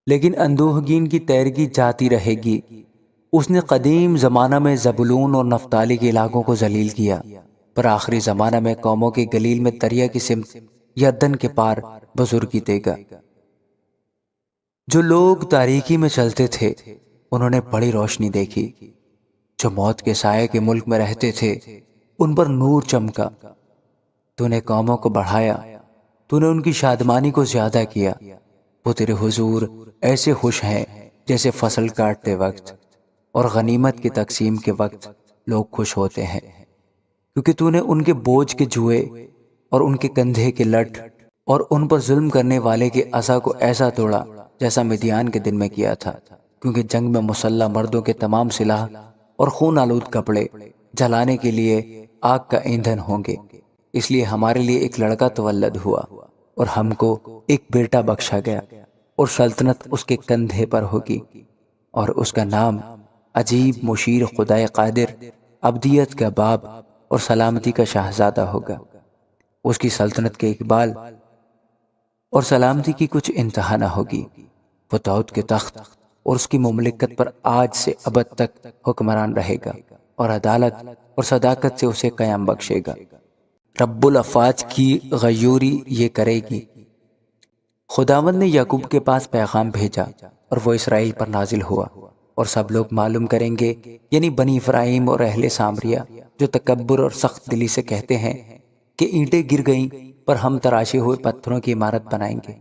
لیکن اندوہگین کی تیرگی جاتی رہے گی۔ اس نے قدیم زمانہ میں زبولون اور نفتالی کے علاقوں کو ذلیل کیا، پر آخری زمانہ میں قوموں کے گلیل میں دریا کی سمت یردن کے پار بزرگی دے گا۔ جو لوگ تاریکی میں چلتے تھے انہوں نے بڑی روشنی دیکھی، جو موت کے سائے کے ملک میں رہتے تھے ان پر نور چمکا۔ تو نے قوموں کو بڑھایا، تو نے ان کی شادمانی کو زیادہ کیا۔ وہ تیرے حضور ایسے خوش ہیں جیسے فصل کاٹتے وقت اور غنیمت کی تقسیم کے وقت لوگ خوش ہوتے ہیں، کیونکہ تو نے ان کے بوجھ کے جوئے اور ان کے کندھے کے لٹ اور ان پر ظلم کرنے والے کے عصا کو ایسا توڑا جیسا مدیان کے دن میں کیا تھا، کیونکہ جنگ میں مسلح مردوں کے تمام سلاح اور خون آلود کپڑے جلانے کے لیے آگ کا ایندھن ہوں گے۔ اس لیے ہمارے لیے ایک لڑکا تولد ہوا اور ہم کو ایک بیٹا بخشا گیا، اور سلطنت اس کے کندھے پر ہوگی، اور اس کا نام عجیب، مشیر، خدائے قادر، ابدیت کا باب اور سلامتی کا شہزادہ ہوگا۔ اس کی سلطنت کے اقبال اور سلامتی کی کچھ انتہا نہ ہوگی۔ وہ داؤد کے تخت اور اس کی مملکت پر آج سے ابد تک حکمران رہے گا، اور عدالت اور صداقت سے اسے قیام بخشے گا۔ رب الافواج کی غیوری یہ کرے گی۔ خداوند نے یعقوب کے پاس پیغام بھیجا اور وہ اسرائیل پر نازل ہوا، اور سب لوگ معلوم کریں گے، یعنی بنی افراہیم اور اہل سامریہ، جو تکبر اور سخت دلی سے کہتے ہیں کہ اینٹیں گر گئیں پر ہم تراشے ہوئے پتھروں کی عمارت بنائیں گے،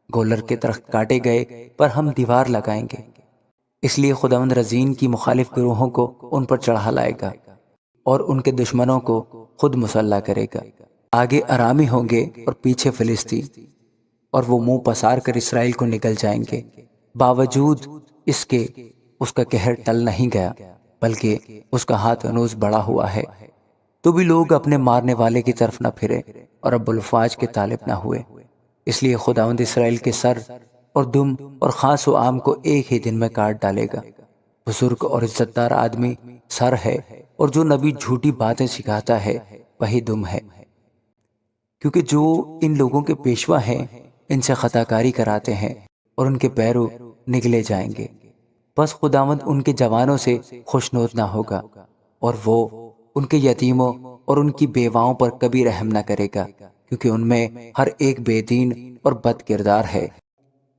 گولر کے درخت کاٹے گئے پر ہم دیوار لگائیں گے۔ اس لیے خداوند رزین کی مخالف گروہوں کو ان پر چڑھا لائے گا اور ان کے دشمنوں کو خود مسلح کرے گا۔ آگے ارامی ہوں گے اور پیچھے فلسطی، اور وہ منہ پسار کر اسرائیل کو نکل جائیں گے۔ باوجود اس کے اس کا قہر ٹل نہیں گیا، بلکہ اس کا ہاتھ ہنوز بڑھا ہوا ہے، تو بھی لوگ اپنے مارنے والے کی طرف نہ پھرے اور رب الفاج کے طالب نہ ہوئے۔ اس لیے خداوند اسرائیل کے سر اور دم اور خاص و عام کو ایک ہی دن میں کاٹ ڈالے گا۔ بزرگ اور عزت دار آدمی سر ہے، اور جو نبی جھوٹی باتیں سکھاتا ہے وہی دم ہے، کیونکہ جو ان لوگوں کے پیشوا ہیں ان سے خطا کاری کراتے ہیں اور ان کے پیرو نگلے جائیں گے۔ بس خداوند ان کے جوانوں سے خوشنود نہ ہوگا، اور وہ ان کے یتیموں اور ان کی بیواؤں پر کبھی رحم نہ کرے گا، کیونکہ ان میں ہر ایک بے دین اور بد کردار ہے،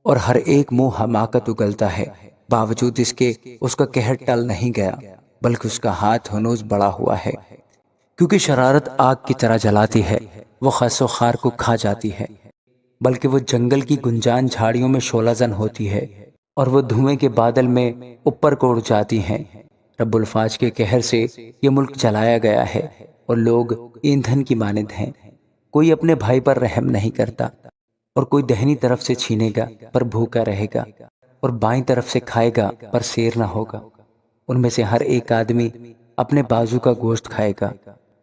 اور ہر ایک منہ حماقت اگلتا ہے۔ باوجود اس کے اس کا قہر ٹل نہیں گیا، بلکہ اس کا ہاتھ ہنوز بڑھا ہوا ہے، کیونکہ شرارت آگ کی طرح جلاتی ہے، وہ خس و خار کو کھا جاتی ہے، بلکہ وہ جنگل کی گنجان جھاڑیوں میں شعلہ زن ہوتی ہے، اور وہ دھوئیں کے بادل میں اوپر کو اڑ جاتی ہیں۔ رب الفاج کے قہر سے یہ ملک جلایا گیا ہے، اور لوگ ایندھن کی مانند ہیں۔ کوئی اپنے بھائی پر رحم نہیں کرتا، اور کوئی دہنی طرف سے چھینے گا پر بھوکا رہے گا، اور بائیں طرف سے کھائے گا پر سیر نہ ہوگا۔ ان میں سے ہر ایک آدمی اپنے بازو کا گوشت کھائے گا،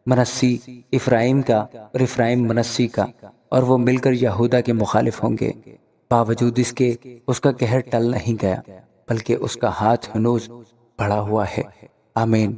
منسی افرایم کا اور افرایم منسی کا، اور وہ مل کر یہودا کے مخالف ہوں گے۔ باوجود اس کے اس کا قہر ٹل نہیں گیا، بلکہ اس کا ہاتھ ہنوز بڑھا ہوا ہے۔ آمین۔